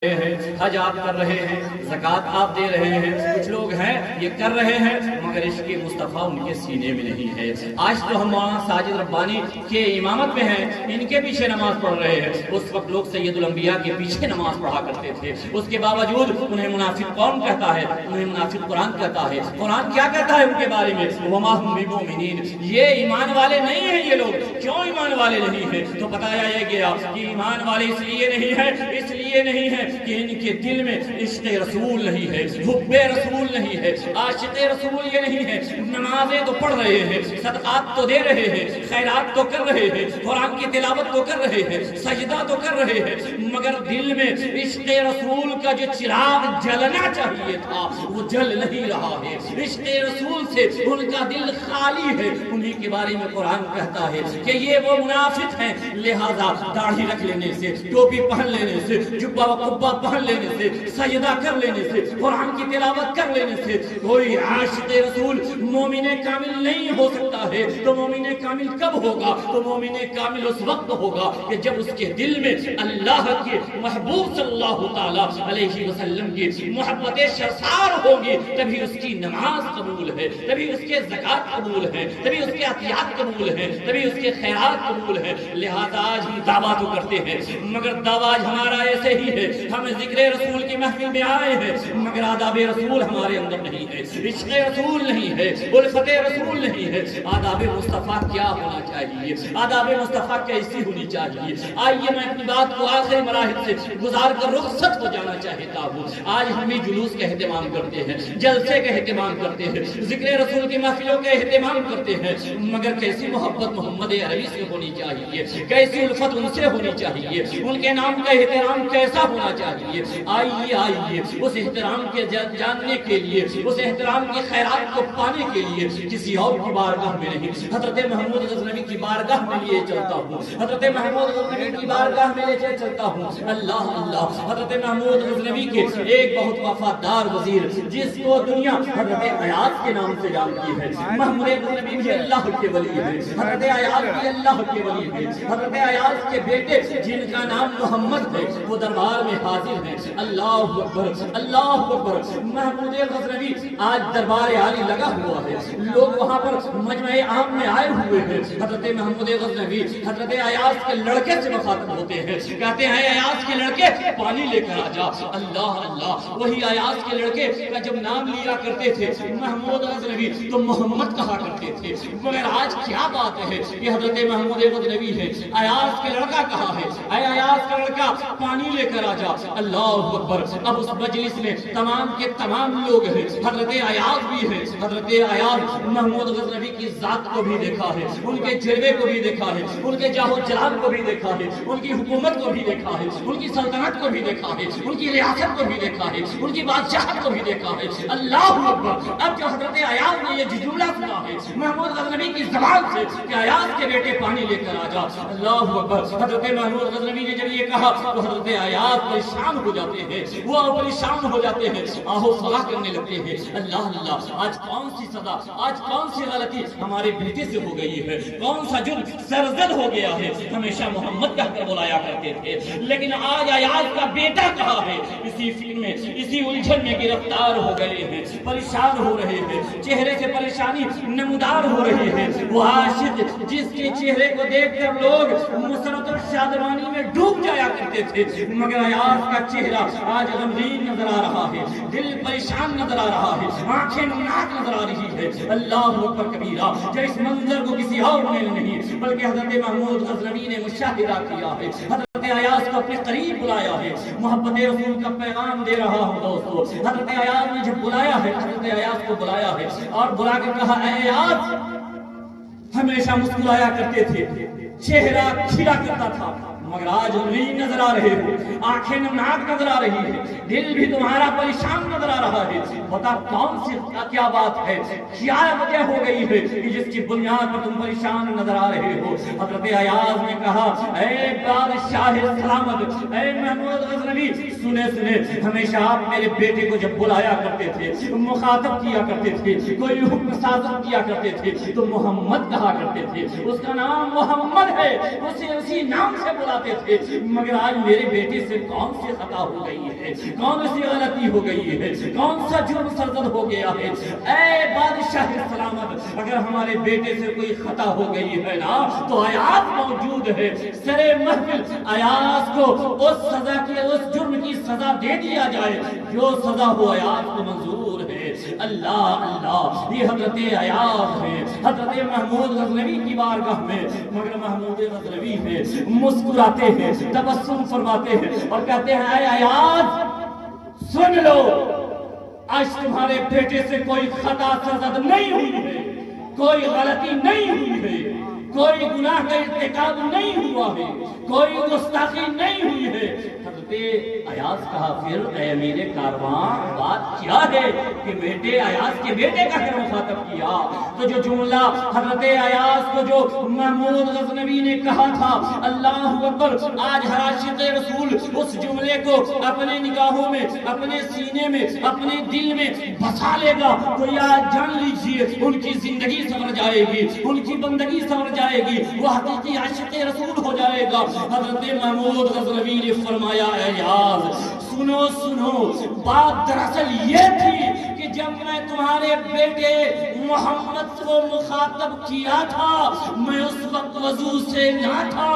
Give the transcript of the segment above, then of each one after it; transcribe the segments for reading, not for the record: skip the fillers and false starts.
حج آپ کر رہے ہیں، زکوٰۃ آپ دے رہے ہیں، کچھ لوگ ہیں یہ کر رہے ہیں مگر عشق مصطفیٰ ان کے سینے میں نہیں ہے۔ آج تو ہم مولانا ساجد ربانی کے امامت میں ہیں، ان کے پیچھے نماز پڑھ رہے ہیں۔ اس وقت لوگ سید الانبیاء کے پیچھے نماز پڑھا کرتے تھے، اس کے باوجود انہیں منافق کون کہتا ہے؟ انہیں منافق قرآن کہتا ہے۔ قرآن کیا کہتا ہے ان کے بارے میں؟ وما ہم بمؤمنین، یہ ایمان والے نہیں ہیں۔ یہ لوگ کیوں ایمان والے نہیں ہیں؟ تو بتایا یہ گیا کہ ایمان والے اس لیے نہیں ہے، اس لیے نہیں ہے کہ ان کے دل میں عشق رسول نہیں ہے، حب رسول نہیں ہے، عاشق رسول یہ نہیں ہے۔ نمازیں تو پڑھ رہے ہیں، صدقات تو دے رہے ہیں، خیرات تو کر رہے ہیں، قرآن کی تلاوت تو کر رہے ہیں، سجدہ تو کر رہے ہیں، مگر دل میں عشق رسول کا جو چراغ جلنا چاہیے تھا وہ جل نہیں رہا ہے۔ عشق رسول سے ان کا دل خالی ہے۔ انہی کے بارے میں قرآن کہتا ہے کہ یہ وہ منافق ہیں، لہذا داڑھی رکھ لینے سے، ٹوپی پہن لینے سے، جبہ و قبہ پہن لینے سے، سجدہ کر لینے سے، قرآن کی تلاوت کر لینے سے کوئی عاشق رسول مومن کامل نہیں ہو سکتا ہے۔ تو مومن کامل کب ہوگا؟ تو مومن کامل اس وقت ہوگا کہ جب اس کے دل میں اللہ کے محبوب صلی اللہ تعالیٰ علیہ وسلم کی محبت شرسار ہوگی، تبھی اس کی نماز قبول ہے، تبھی اس کے زکوٰۃ قبول ہے، تبھی اس کے عطیات قبول ہے، تبھی اس کے خیرات قبول ہے۔ لہذا آج ہم دعویٰ تو کرتے ہیں مگر دعویٰ ہمارا ایسے ہی ہے، ہم ذکر رسول کی محفل میں آئے ہیں مگر آداب رسول ہمارے اندر نہیں ہے، عشق رسول نہیں ہے، الفت رسول نہیں ہے۔ آداب مصطفیٰ کیا ہونا چاہیے؟ آداب مصطفیٰ کیسی ہونی چاہیے؟ آئیے میں اپنی بات کو آخری مراحل سے گزار کر رخصت ہو جانا چاہتا ہوں۔ آج ہم بھی جلوس کا اہتمام کرتے ہیں، جلسے کا اہتمام کرتے ہیں، ذکر رسول کی محفلوں کا اہتمام کرتے ہیں، مگر کیسی محبت محمد عربی سے ہونی چاہیے، کیسی الفت ان سے ہونی چاہیے، ان کے نام کا احترام کیسا ہونا چاہیے؟ آئیے اس احترام کے جاننے کے لیے، اس احترام کی خیرات کو پانے کے لیے کسی اور کی بارگاہ میں نہیں، حضرت محمود غزنوی کی بارگاہ میں لیے چلتا ہوں، حضرت محمود غزنوی کی بارگاہ میں لے چلتا ہوں۔ اللہ اللہ، حضرت محمود غزنوی کے ایک بہت وفادار وزیر جس کو دنیا حضرت ایاز کے نام سے جانتی ہے، محمود غزنوی بھی اللہ کے ولی ہے، حضرت ایاز بھی اللہ کے ولی ہے۔ حضرت ایاز کے بیٹے جن کا نام محمد ہے وہ دربار میں حاضر ہیں۔ اللہ اکبر، اللہ اکبر۔ محمود غزنوی آج دربار عالی لگا ہوا ہے، لوگ وہاں پر مجمع عام میں آئے ہوئے ہیں۔ حضرت محمود غزنوی حضرت ایاز کے لڑکے سے مخاطب ہوتے ہیں، کہتے ہیں ایاز کے لڑکے پانی لے کر آ جا۔ اللہ اللہ، وہی ایاز کے لڑکے کا جب نام لیا کرتے تھے محمود غزنوی تو محمد کہا کرتے تھے، مگر آج کیا بات ہے کہ حضرت محمود غزنوی ہے، ایاز کے لڑکا کہا ہے، اے ایاز کا لڑکا پانی لے کر آ جا۔ اللہ اکبر۔ اب اس مجلس میں تمام کے تمام لوگ ہیں، حضرت ایاز بھی ہے۔ حضرت ایاز محمود غزنوی کی ذات کو بھی دیکھا ہے، ان کے جلوے کو بھی دیکھا ہے، ان کے جاہ و جلال کو بھی دیکھا ہے، ان کی حکومت کو بھی دیکھا ہے، ان کی سلطنت کو بھی دیکھا ہے، ان کی ریاست کو بھی دیکھا ہے، ان کی بادشاہت کو بھی دیکھا ہے۔ اللہ اکبر۔ اب جو حضرت ایاز نے یہ جملہ سنا ہے محمود غزنوی کی زبان سے کہ ایاز کے بیٹے پانی لے کر آ جا، اللہ اکبر۔ حضرت محمود غزنوی نے جب یہ کہا تو حضرت ایاز پریشان ہو جاتے ہیں، وہ پریشان ہو جاتے ہیں، آہو فغاں کرنے لگتے ہیں۔ اللہ اللہ، آج کون سی سزا، آج کون سی غلطی ہمارے بیٹے سے ہو گئی ہے، کون سا جرم سرزد ہو گیا ہے؟ ہمیشہ محمد کہہ کر بلایا کرتے تھے، لیکن آج ایاز کا بیٹا کہا ہے، اسی فکر میں، اسی الجھن میں گرفتار ہو گئے ہیں، پریشان ہو رہے ہیں، چہرے سے پریشانی نمودار ہو رہی ہے۔ وہ عاشق جس کے چہرے کو دیکھ کر لوگ مسرت اور شادمانی میں ڈوب جایا کرتے تھے، مگر ایاز کا چہرہ آج غمگین نظر آ رہا ہے، دل پریشان نظر آ رہا ہے، آنکھیں نمناک نظر آ رہی ہے۔ اللہ اکبر کبیرہ۔ جو اس منظر کو کسی اور نے نہیں بلکہ حضرت محمود غزنوی نے مشاہدہ کیا ہے، حضرت ایاز کو اپنے قریب بلایا ہے، محبت رسول کا پیغام دے رہا ہوں دوستو۔ حضرت ایاز نے جب بلایا ہے، حضرت ایاز کو بلایا ہے اور بلا کے کہا، اے ایاز، ہمیشہ مسکرایا کرتے تھے، چہرہ کھلا کرتا تھا، مگر آج غمگین نظر آ رہے ہو، آنکھیں نمناک نظر آ رہی ہے، دل بھی تمہارا پریشان نظر آ رہا ہے۔ بتا کون سی کیا بات ہے، کیا وجہ ہو گئی ہے کہ جس کی بنیاد پر تم پریشان نظر آ رہے ہو؟ حضرت ایاز نے کہا، اے بادشاہ سلامت، اے محمود غزنوی، سنے ہمیشہ آپ میرے بیٹے کو جب بلایا کرتے تھے، مخاطب کیا کرتے تھے، کوئی حکم صادر کیا کرتے تھے تو محمد کہا کرتے تھے، اس کا نام محمد ہے، اسے اسی نام سے بلاتے جاتے تھے، مگر آج میرے بیٹے سے کون سی خطا ہو گئی ہے، کون سی غلطی ہو گئی ہے، کون سا جرم سرزد ہو گیا ہے۔ اے بادشاہ سلامت، اگر ہمارے بیٹے سے کوئی خطا ہو گئی ہے نا تو ایاز موجود ہے، سرے محفل ایاز کو اس سزا کی، اس جرم کی سزا دے دیا جائے جو سزا ہو ایاز کو منظور ہے۔ اللہ اللہ، یہ حضرت ایاز ہے، حضرت محمود غزنوی کی بارگاہ میں، مگر محمود غزنوی ہے مسکراتے ہیں، تبسم فرماتے ہیں اور کہتے ہیں اے ایاز سن لو، آج تمہارے بیٹے سے کوئی خطا سرزد نہیں ہوئی ہے، کوئی غلطی نہیں ہوئی ہے، کوئی گناہ کا ارتکاب نہیں ہوا ہے، کوئی گستاخی نہیں ہوئی ہے۔ حضرت ایاز کہا پھر اے امیر کارواں بات کیا ہے کہ بیٹے ایاز کے بیٹے کا کیا مخاطب کیا؟ تو جو جملہ حضرت ایاز کو جو محمود غزنوی نے کہا تھا، اللہ اکبر، آج ہر عاشق رسول اس جملے کو اپنے نگاہوں میں، اپنے سینے میں، اپنے دل میں بسا لے گا تو آج جان لیجئے ان کی زندگی سنور جائے گی، ان کی بندگی سنور جائے گی، وہ حقیقی عاشق رسول ہو جائے گا۔ حضرت محمود غزنوی نے فرمایا اے ایاز سنو سنو، بات دراصل یہ تھی کہ جب میں تمہارے بیٹے محمد کو مخاطب کیا تھا میں اس وقت وضو سے نہ تھا۔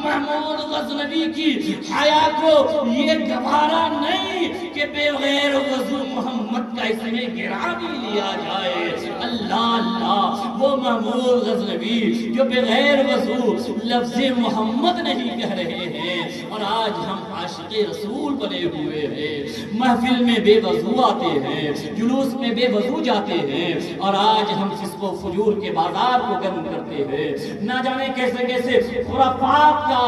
محمود غزنوی کی حیا کو یہ گوارا نہیں کہ بغیر وضو محمد کا اس میں گرامی لیا جائے۔ اللہ اللہ، وہ محمود غزنوی جو بغیر وضو لفظ محمد نہیں کہہ رہے ہیں، اور آج ہم عاشق رسول بنے ہوئے ہیں، محفل میں بے وضو آتے ہیں، جلوس میں بے وضو جاتے ہیں، اور آج ہم فسق و فجور کے بازار کو گرم کرتے ہیں۔ نہ جانے کیسے کیسے خرافات کا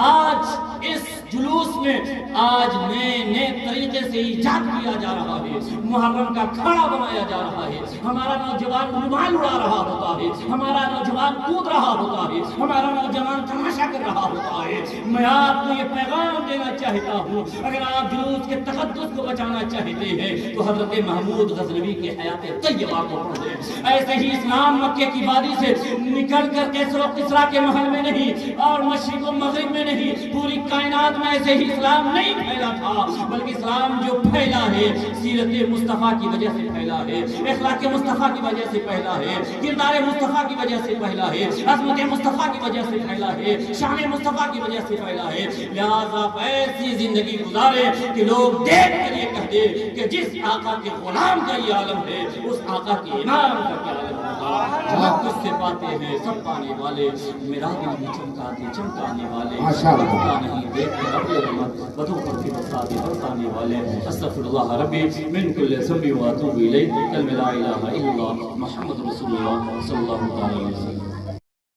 آج اس جلوس میں آج نئے طریقے سے ایجاد کیا جا رہا ہے، محرم کا کھڑا بنایا جا رہا ہے، ہمارا نوجوان رومال اڑا رہا ہوتا ہے، ہمارا نوجوان کود رہا ہوتا ہے، ہمارا نوجوان تماشا کر رہا ہوتا ہے۔ میں آپ کو یہ پیغام دینا چاہتا ہوں، اگر آپ جلوس کے تقدس کو بچانا چاہتے ہیں تو حضرت محمود غزنوی کی حیات طیبہ کو پڑھیں۔ ایسے ہی اسلام مکے کی وادی سے نکل کر کیسر و کسرا کے محل میں نہیں اور مشرق و مغرب میں نہیں، پوری کائنات میں ایسے ہی اسلام نہیں پھیلا تھا، بلکہ اسلام جو پھیلا ہے سیرت مصطفیٰ کی وجہ سے پھیلا ہے، اخلاق مصطفیٰ کی وجہ سے پھیلا ہے، کردار مصطفیٰ کی وجہ سے پھیلا ہے، عظمت مصطفیٰ کی وجہ سے پھیلا ہے، شان مصطفیٰ کی وجہ سے پھیلا ہے۔ لہذا ایسی زندگی گزارے کہ لوگ دیکھ کر یہ کہہ دے کہ جس آقا کے غلام کا یہ عالم ہے اس آقا کے امام کا کیا عالم ہوگا۔ جو کچھ سے پاتے ہیں سب پانے والے، میرا دل بھی چمکاتے چمکانے والے، بتا نہیں دیکھ کر رب رحمت بدوں پر بھی بساتے برسانے والے۔ استغفر اللہ ربی من کل ذنب واتوب الیہ، کلمہ لا الہ الا اللہ محمد رسول اللہ صلی اللہ علیہ وسلم۔